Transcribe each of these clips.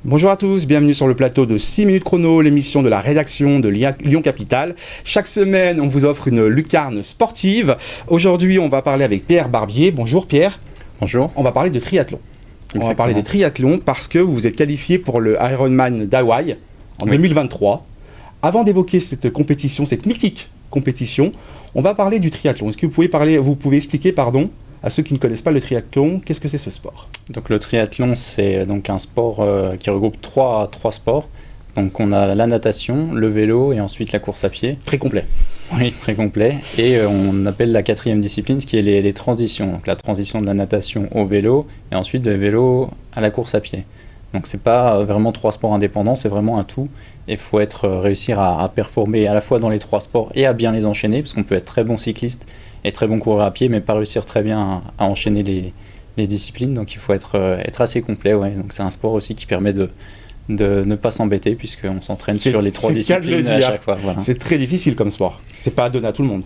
Bonjour à tous, bienvenue sur le plateau de 6 minutes chrono, l'émission de la rédaction de Lyon Capital. Chaque semaine, on vous offre une lucarne sportive. Aujourd'hui, on va parler avec Pierre Barbier. Bonjour Pierre. Bonjour. On va parler de triathlon. Exactement. On va parler des triathlons parce que vous êtes qualifié pour le Ironman d'Hawaï en 2023. Avant d'évoquer cette compétition, cette mythique compétition, on va parler du triathlon. Est-ce que vous pouvez expliquer, à ceux qui ne connaissent pas le triathlon, qu'est-ce que c'est ce sport ? Donc le triathlon, c'est donc un sport qui regroupe trois sports. Donc on a la natation, le vélo et ensuite la course à pied. Très complet. Oui, très complet. Et on appelle la quatrième discipline, ce qui est les transitions. Donc la transition de la natation au vélo et ensuite de vélo à la course à pied. Donc c'est pas vraiment trois sports indépendants, c'est vraiment un tout. Et il faut réussir à performer à la fois dans les trois sports et à bien les enchaîner, parce qu'on peut être très bon cycliste et très bon coureur à pied, mais pas réussir très bien à enchaîner les disciplines. Donc il faut être assez complet. Ouais. Donc c'est un sport aussi qui permet de ne pas s'embêter, puisqu'on s'entraîne sur les trois disciplines à chaque fois. Voilà. C'est très difficile comme sport. C'est pas donné à tout le monde.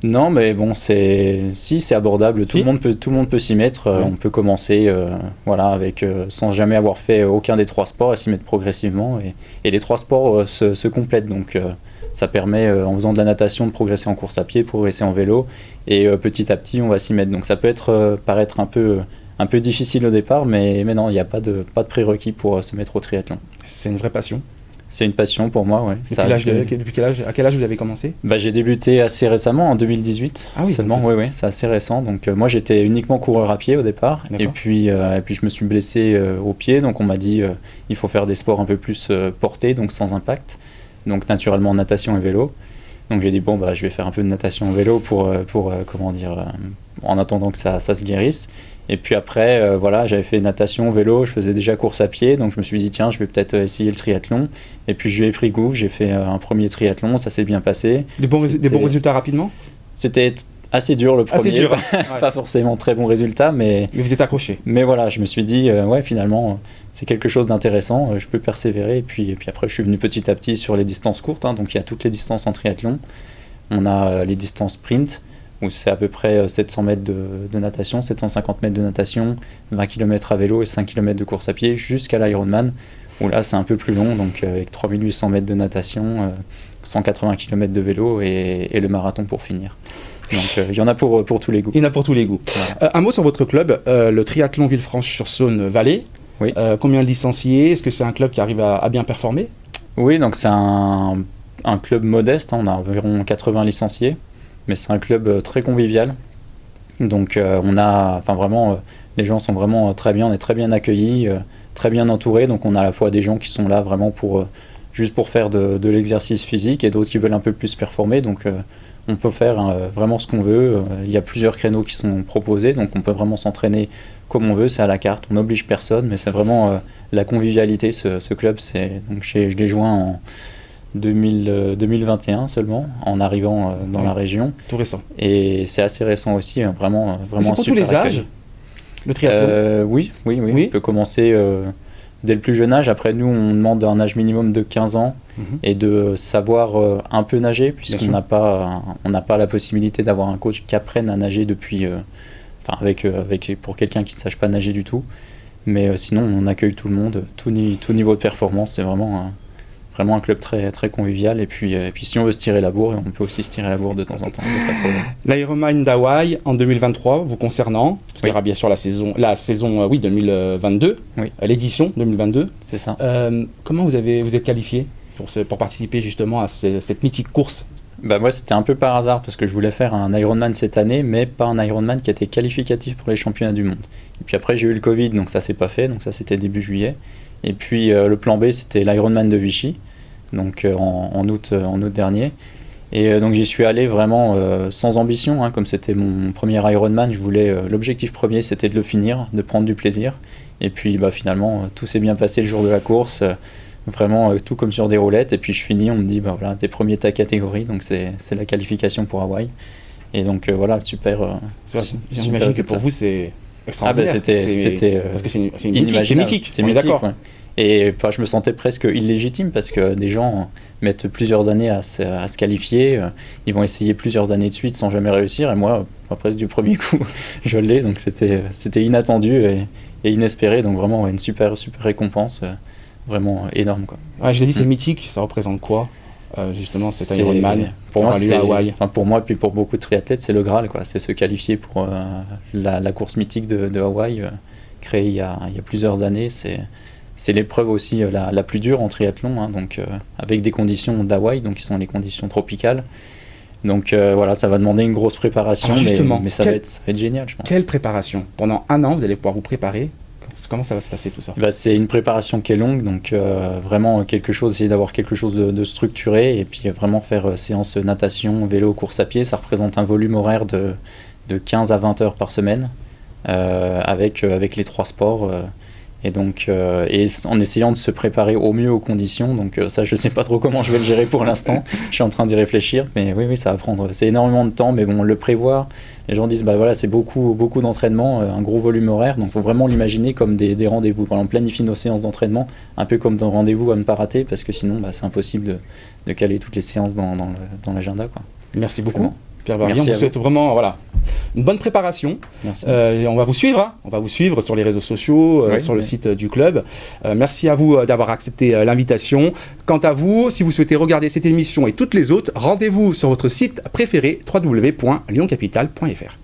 Non, mais bon, c'est abordable. Tout le monde peut s'y mettre. On peut commencer, sans jamais avoir fait aucun des trois sports, et s'y mettre progressivement. Et les trois sports se complètent. Donc, ça permet, en faisant de la natation, de progresser en course à pied, progresser en vélo. Et petit à petit, on va s'y mettre. Donc, ça peut paraître un peu difficile au départ, mais non, il n'y a pas de prérequis pour se mettre au triathlon. C'est une vraie passion. C'est une passion pour moi, oui. À quel âge vous avez commencé ? J'ai débuté assez récemment, en 2018 seulement. Oui, c'est assez récent. Donc moi j'étais uniquement coureur à pied au départ. D'accord. Et puis je me suis blessé au pied, donc on m'a dit il faut faire des sports un peu plus portés, donc sans impact. Donc naturellement natation et vélo. Donc j'ai dit je vais faire un peu de natation et vélo pour en attendant que ça se guérisse. Et puis après, j'avais fait natation, vélo, je faisais déjà course à pied, donc je me suis dit, tiens, je vais peut-être essayer le triathlon. Et puis je lui ai pris goût, j'ai fait un premier triathlon, ça s'est bien passé. Des bons résultats rapidement ? C'était assez dur le premier, dur. Pas forcément très bons résultats, mais vous êtes accroché. Mais voilà, je me suis dit, finalement, c'est quelque chose d'intéressant, je peux persévérer. Et puis après, je suis venu petit à petit sur les distances courtes, donc il y a toutes les distances en triathlon. On a les distances sprint, où c'est à peu près 700 mètres de natation, 750 mètres de natation, 20 km à vélo et 5 km de course à pied, jusqu'à l'Ironman, où là c'est un peu plus long, donc avec 3800 mètres de natation, 180 km de vélo et le marathon pour finir. Donc il y en a pour tous les goûts. Il y en a pour tous les goûts. Voilà. Un mot sur votre club, le Triathlon Villefranche-sur-Saône-Valais. Oui. Combien de licenciés ? Est-ce que c'est un club qui arrive à bien performer ? Oui, donc c'est un club modeste, on a environ 80 licenciés. Mais c'est un club très convivial. Donc les gens sont vraiment très bien, on est très bien accueillis, très bien entourés. Donc on a à la fois des gens qui sont là vraiment juste pour faire de l'exercice physique et d'autres qui veulent un peu plus performer. Donc on peut faire vraiment ce qu'on veut. Il y a plusieurs créneaux qui sont proposés, donc on peut vraiment s'entraîner comme on veut, c'est à la carte, on n'oblige personne, mais c'est vraiment la convivialité, ce club. Donc je l'ai joint en 2021 seulement, en arrivant dans la région. Tout récent. Et c'est assez récent aussi, vraiment c'est pour tous les âges, le triathlon ? Oui. On peut commencer dès le plus jeune âge. Après, nous, on demande un âge minimum de 15 ans et de savoir un peu nager, puisqu'on n'a pas la possibilité d'avoir un coach qui apprenne à nager depuis... pour quelqu'un qui ne sache pas nager du tout. Mais sinon, on accueille tout le monde, tout niveau de performance. C'est vraiment un club très, très convivial. Et puis si on veut se tirer la bourre, on peut aussi se tirer la bourre de temps en temps. L'Ironman d'Hawaï en 2023, vous concernant, parce qu'il y aura bien sûr la saison 2022, l'édition 2022. C'est ça. Comment vous êtes qualifié pour participer justement à cette mythique course ? Moi, c'était un peu par hasard, parce que je voulais faire un Ironman cette année, mais pas un Ironman qui était qualificatif pour les championnats du monde. Et puis après, j'ai eu le Covid, donc ça s'est pas fait, donc ça c'était début juillet. Et puis le plan B, c'était l'Ironman de Vichy, donc en août dernier. Et donc j'y suis allé vraiment sans ambition, comme c'était mon premier Ironman. L'objectif premier, c'était de le finir, de prendre du plaisir. Et puis finalement, tout s'est bien passé le jour de la course. Vraiment tout comme sur des roulettes. Et puis je finis, on me dit t'es premier de ta catégorie, donc c'est la qualification pour Hawaï. Et donc super. J'imagine que pour vous c'est extraordinaire. Parce que c'est mythique. C'est mythique. Ouais. Et je me sentais presque illégitime, parce que des gens mettent plusieurs années à se qualifier, ils vont essayer plusieurs années de suite sans jamais réussir, et moi, presque du premier coup, je l'ai, donc c'était inattendu et inespéré, donc vraiment une super récompense vraiment énorme, quoi. Ouais, je l'ai dit, c'est mythique. Ça représente quoi, justement, cet Ironman pour moi, à Hawaï? pour moi, puis pour beaucoup de triathlètes, c'est le Graal, quoi. C'est se qualifier pour la course mythique de Hawaï, créée il y a plusieurs années. C'est l'épreuve aussi la plus dure en triathlon, hein, donc avec des conditions d'Hawaï, donc qui sont les conditions tropicales. Donc voilà, ça va demander une grosse préparation, mais ça va être génial, je pense. Quelle préparation? Pendant un an, vous allez pouvoir vous préparer. Comment ça va se passer tout ça? C'est une préparation qui est longue, donc vraiment essayer d'avoir quelque chose de structuré, et puis vraiment faire séance natation, vélo, course à pied. Ça représente un volume horaire de 15 à 20 heures par semaine, avec les 3 sports. Et donc, en essayant de se préparer au mieux aux conditions, donc ça, je sais pas trop comment je vais le gérer pour l'instant. Je suis en train d'y réfléchir, mais oui, ça va prendre. C'est énormément de temps, mais bon, le prévoir. Les gens disent, voilà, c'est beaucoup d'entraînement, un gros volume horaire, donc faut vraiment l'imaginer comme des rendez-vous. Par exemple, planifie nos séances d'entraînement, un peu comme dans rendez-vous à ne pas rater, parce que sinon, c'est impossible de caler toutes les séances dans l'agenda, quoi. Merci beaucoup. Bon. Pierre Barbier, on vous souhaite vraiment une bonne préparation. Merci. On va vous suivre, hein. On va vous suivre sur les réseaux sociaux, sur le site du club. Merci à vous d'avoir accepté l'invitation. Quant à vous, si vous souhaitez regarder cette émission et toutes les autres, rendez-vous sur votre site préféré www.lyoncapital.fr.